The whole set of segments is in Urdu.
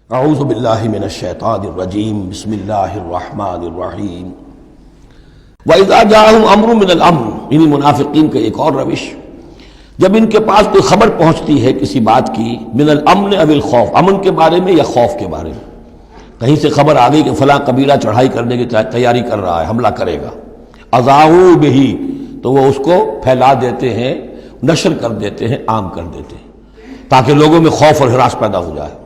اعوذ باللہ من الشیطان الرجیم بسم اللہ الرحمن الرحیم وَإِذَا جَاءَهُمْ أَمْرٌ مِّنَ الْأَمْرِ، انہی منافقین کا ایک اور روش، جب ان کے پاس کوئی خبر پہنچتی ہے کسی بات کی، من الامن او الخوف، امن کے بارے میں یا خوف کے بارے میں، کہیں سے خبر آ گئی کہ فلاں قبیلہ چڑھائی کرنے کی تیاری کر رہا ہے، حملہ کرے گا، اذاعوا بہ، تو وہ اس کو پھیلا دیتے ہیں، نشر کر دیتے ہیں، عام کر دیتے ہیں، تاکہ لوگوں میں خوف اور ہراس پیدا ہو جائے۔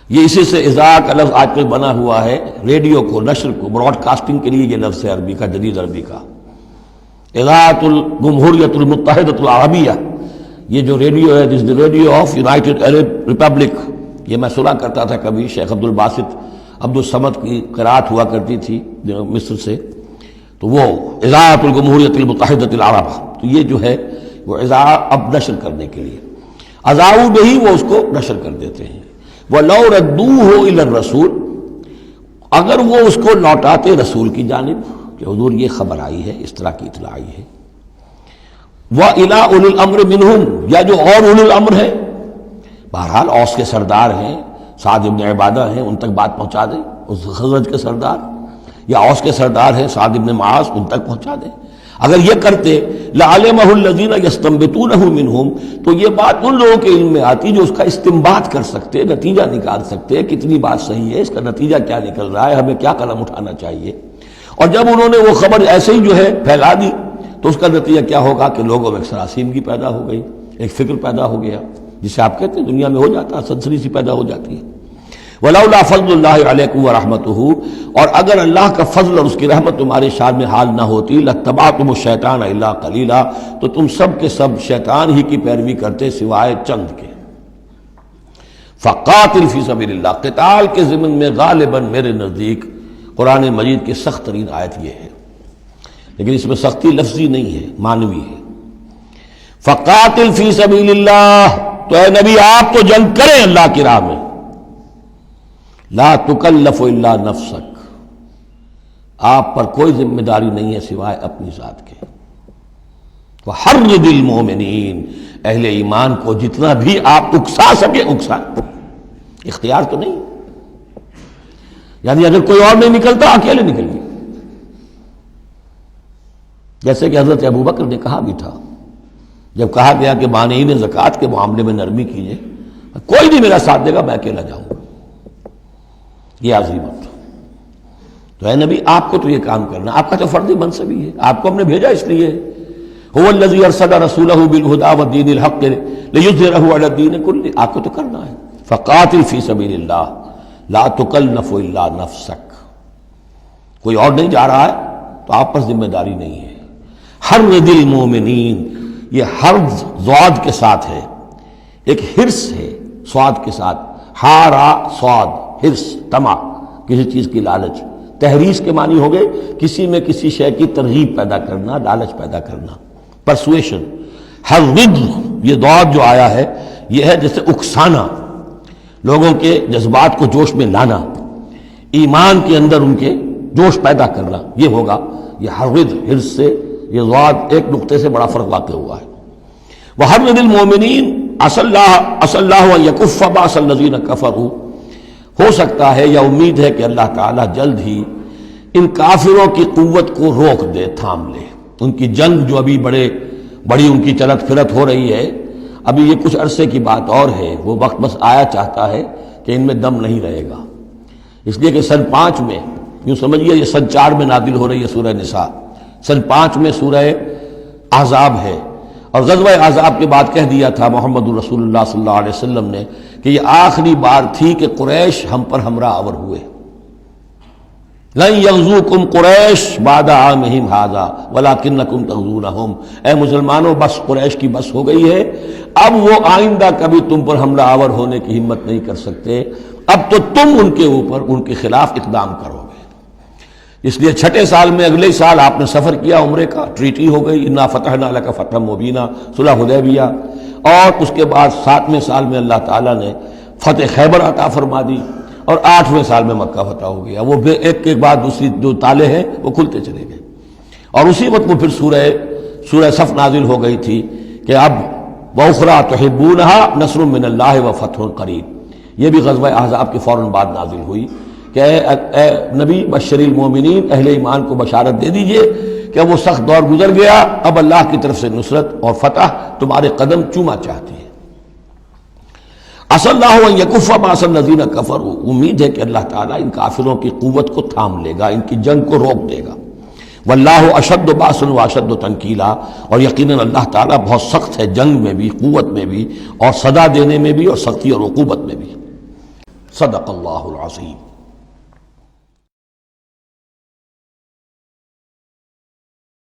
یہ اسی سے اذاع کا لفظ آج کل بنا ہوا ہے، ریڈیو کو، نشر کو، براڈ کاسٹنگ کے لیے یہ لفظ ہے عربی کا، جدید عربی کا، اذاعۃ الجمہوریۃ المتحدۃ العربیہ، یہ جو ریڈیو ہے، this radio of United Arab republic, یہ میں سنا کرتا تھا کبھی، شیخ عبد الباسط عبد الصمد کی قرات ہوا کرتی تھی مصر سے، تو وہ اذاعۃ الجمہوریۃ المتحدۃ العربیہ، تو یہ جو ہے وہ اذاع اب نشر کرنے کے لیے، اذاعوا بہ، وہ اس کو نشر کر دیتے ہیں۔ وَلَوْ رَدُّوهُ إِلَى الرَّسُولِ، اگر وہ اس کو لوٹاتے رسول کی جانب کہ حضور یہ خبر آئی ہے، اس طرح کی اطلاع آئی ہے، وَإِلَىٰ أُولِي الْأَمْرِ مِنْهُمْ، یا جو اور اولو الامر ہے، بہرحال اوس کے سردار ہیں، سعد بن عبادہ ہیں، ان تک بات پہنچا دیں، اس خزرج کے سردار، یا اوس کے سردار ہیں سعد بن معاذ، ان تک پہنچا دیں۔ اگر یہ کرتے لَعَلِمَهُ الَّذِينَ يَسْتَنبِطُونَهُ مِنْهُمْ، تو یہ بات ان لوگوں کے علم میں آتی جو اس کا استنباط کر سکتے، نتیجہ نکال سکتے، کتنی بات صحیح ہے، اس کا نتیجہ کیا نکل رہا ہے، ہمیں کیا قدم اٹھانا چاہیے۔ اور جب انہوں نے وہ خبر ایسے ہی جو ہے پھیلا دی، تو اس کا نتیجہ کیا ہوگا کہ لوگوں میں ایک سراسیمگی پیدا ہو گئی، ایک فکر پیدا ہو گیا، جسے آپ کہتے ہیں دنیا میں ہو جاتا ہے، سنسنی سی پیدا ہو جاتی ہے۔ وَلَوْلَا فَضْلُ اللَّهِ عَلَيْكُمْ وَرَحْمَتُهُ، اور اگر اللہ کا فضل اور اس کی رحمت تمہارے شان میں حال نہ ہوتی، لَاتَّبَعْتُمُ الشَّيْطَانَ إِلَّا قَلِيلًا، تو تم سب کے سب شیطان ہی کی پیروی کرتے سوائے چند کے۔ فَقَاتِلْ فِي سَبِيلِ اللَّهِ، قتال کے ضمن میں غالباً میرے نزدیک قرآن مجید کی سخت ترین آیت یہ ہے، لیکن اس میں سختی لفظی نہیں ہے، معنوی ہے۔ فَقَاتِلْ فِي سَبِيلِ اللَّهِ، تو اے نبی آپ تو جنگ کریں اللہ کی راہ میں، لا تکلف الا نفسک، آپ پر کوئی ذمہ داری نہیں ہے سوائے اپنی ذات کے۔ وحرض المؤمنین، اہل ایمان کو جتنا بھی آپ اکسا سکے اکسا، اختیار تو نہیں، یعنی اگر کوئی اور نہیں نکلتا اکیلے نکلیے، جیسے کہ حضرت ابوبکر نے کہا بھی تھا، جب کہا گیا کہ مانعین زکوٰۃ کے معاملے میں نرمی کیجیے، کوئی نہیں میرا ساتھ دے گا، میں اکیلا جاؤں گا، یہ عظیمت۔ تو اے نبی آپ کو تو یہ کام کرنا، آپ کا تو فردی منصب ہی ہے، آپ کو ہم نے بھیجا اس لیے، هو الذی ارسل رسولہ بالہدی والدین الحق لیظہرہ علی الدین کلہ، آپ کو تو کرنا ہے۔ فقاتل فی سبیل اللہ لا تکلف الا نفسک، کوئی اور نہیں جا رہا ہے تو آپ پر ذمہ داری نہیں ہے۔ حرض المؤمنین، یہ حرض ضاد کے ساتھ ہے، ایک حرص ہے صاد کے ساتھ، حارا صاد، حرص، طمع، کسی چیز کی لالچ، تحریص کے معنی ہو گئے کسی میں کسی شے کی ترغیب پیدا کرنا، لالچ پیدا کرنا، پرسویشن۔ حرض، یہ ضاد جو آیا ہے یہ ہے جیسے اکسانا، لوگوں کے جذبات کو جوش میں لانا، ایمان کے اندر ان کے جوش پیدا کرنا، یہ ہوگا یہ حرض، حرص سے یہ ضاد ایک نقطے سے بڑا فرق واقع ہوا ہے۔ وحرض المؤمنین عسى الله ان يكف باس الذين كفروا، ہو سکتا ہے یا امید ہے کہ اللہ تعالیٰ جلد ہی ان کافروں کی قوت کو روک دے، تھام لے، ان کی جنگ جو ابھی بڑی ان کی چلت پھرت ہو رہی ہے، ابھی یہ کچھ عرصے کی بات اور ہے، وہ وقت بس آیا چاہتا ہے کہ ان میں دم نہیں رہے گا، اس لیے کہ سن 5 میں، یوں سمجھیے یہ سن 4 میں نازل ہو رہی ہے سورہ نساء، سن 5 میں سورہ احزاب ہے، اور غزوہ احزاب کے بعد کہہ دیا تھا محمد رسول اللہ صلی اللہ علیہ وسلم نے کہ یہ آخری بار تھی کہ قریش ہم پر ہمراہ آور ہوئے۔ لن یغزوکم قریش بعد عامہم ھذا ولکنکم تغزونہم، اے مسلمانوں بس قریش کی بس ہو گئی ہے، اب وہ آئندہ کبھی تم پر حملہ آور ہونے کی ہمت نہیں کر سکتے، اب تو تم ان کے اوپر ان کے خلاف اقدام کرو گے۔ اس لیے 6 سال میں اگلے سال آپ نے سفر کیا عمرے کا، ٹریٹی ہو گئی، انا فتحنا لک فتحا مبینا، صلح حدیبیہ، اور اس کے بعد 7ویں سال میں اللہ تعالیٰ نے فتح خیبر عطا فرما دی، اور 8ویں سال میں مکہ فتح ہو گیا، وہ ایک کے بعد دوسری جو تالے ہیں وہ کھلتے چلے گئے، اور اسی وقت وہ پھر سورہ صف نازل ہو گئی تھی کہ اب وَأُخْرَىٰ تُحِبُّونَهَا نَصْرٌ مِّنَ اللَّهِ وَفَتْحٌ قَرِیب، یہ بھی غزوہ احزاب کے فوراً بعد نازل ہوئی کہ اے نبی بشر المومنین، اہل ایمان کو بشارت دے دیجئے کہ وہ سخت دور گزر گیا، اب اللہ کی طرف سے نصرت اور فتح تمہارے قدم چوما چاہتی ہے۔ عسى اللہ ان یکف باس الذین کفروا، امید ہے کہ اللہ تعالیٰ ان کافروں کی قوت کو تھام لے گا، ان کی جنگ کو روک دے گا۔ واللہ اشد باس واشد تنکیلا، اور یقیناً اللہ تعالیٰ بہت سخت ہے جنگ میں بھی، قوت میں بھی، اور سزا دینے میں بھی، اور سختی اور عقوبت میں بھی۔ صدق اللہ العظیم۔